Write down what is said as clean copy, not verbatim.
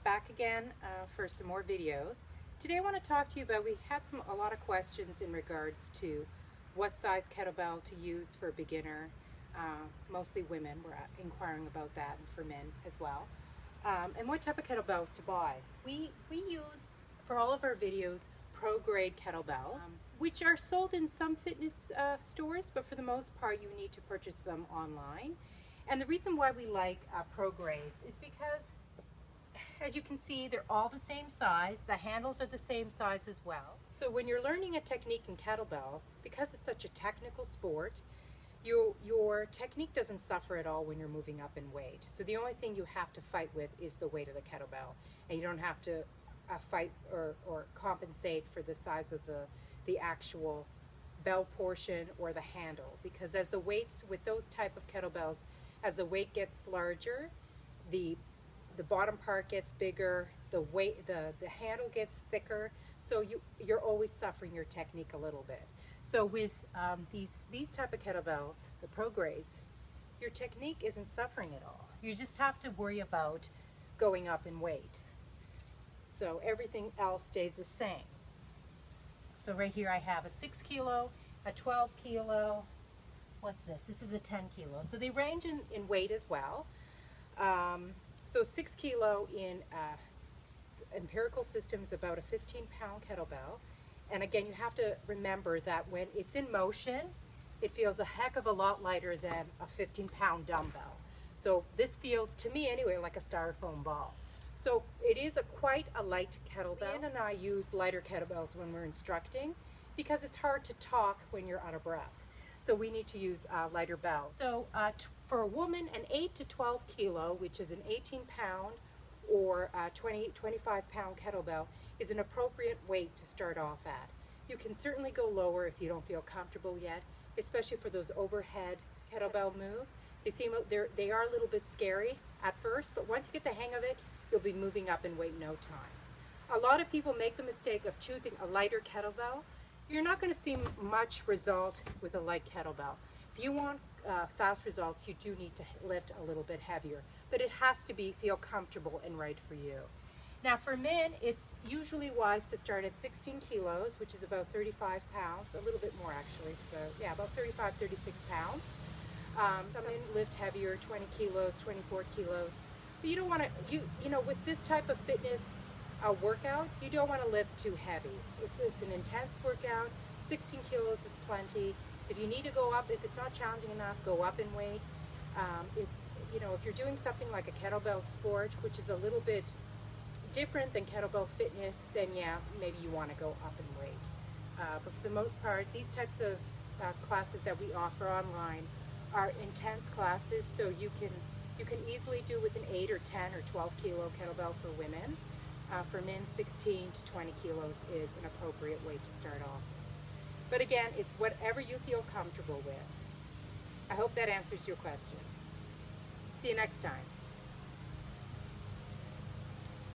Back again for some more videos. Today I want to talk to you about, we had a lot of questions in regards to what size kettlebell to use for a beginner. Mostly women were inquiring about that, and for men as well. And what type of kettlebells to buy. We use, for all of our videos, pro-grade kettlebells, which are sold in some fitness stores, but for the most part you need to purchase them online. And the reason why we like pro grades is because, as you can see, they're all the same size. The handles are the same size as well. So when you're learning a technique in kettlebell, because it's such a technical sport, your technique doesn't suffer at all when you're moving up in weight. So the only thing you have to fight with is the weight of the kettlebell, and you don't have to fight or compensate for the size of the actual bell portion or the handle, because as the weights with those type of kettlebells, as the weight gets larger, the bottom part gets bigger, the handle gets thicker, so you're always suffering your technique a little bit. So with these type of kettlebells, the pro grades, your technique isn't suffering at all. You just have to worry about going up in weight. So everything else stays the same. So right here I have a 6 kilo, a 12 kilo, what's this? This is a 10 kilo. So they range in weight as well. So 6 kilo in empirical system is about a 15-pound kettlebell. And again, you have to remember that when it's in motion, it feels a heck of a lot lighter than a 15-pound dumbbell. So this feels, to me anyway, like a styrofoam ball. So it is quite a light kettlebell. Ian and I use lighter kettlebells when we're instructing because it's hard to talk when you're out of breath. So we need to use lighter bells. So for a woman, an 8 to 12 kilo, which is an 18-pound or 25-pound kettlebell, is an appropriate weight to start off at. You can certainly go lower if you don't feel comfortable yet, especially for those overhead kettlebell moves. They are a little bit scary at first, but once you get the hang of it, you'll be moving up in weight in no time. A lot of people make the mistake of choosing a lighter kettlebell. You're not going to see much result with a light kettlebell. If you want fast results, you do need to lift a little bit heavier, but it has to feel comfortable and right for you. Now for men, it's usually wise to start at 16 kilos, which is about 35 pounds, a little bit more actually, about 35, 36 pounds. Some men lift heavier, 20 kilos, 24 kilos. But you don't want to, you know, with this type of fitness workout, you don't want to lift too heavy. It's an intense workout. 16 kilos is plenty. If you need to go up, if it's not challenging enough, go up in weight. If you're doing something like a kettlebell sport, which is a little bit different than kettlebell fitness, then yeah, maybe you want to go up in weight. But for the most part, these types of classes that we offer online are intense classes, so you can easily do with an 8 or 10 or 12 kilo kettlebell for women. For men, 16 to 20 kilos is an appropriate weight to start off. But again, it's whatever you feel comfortable with. I hope that answers your question. See you next time.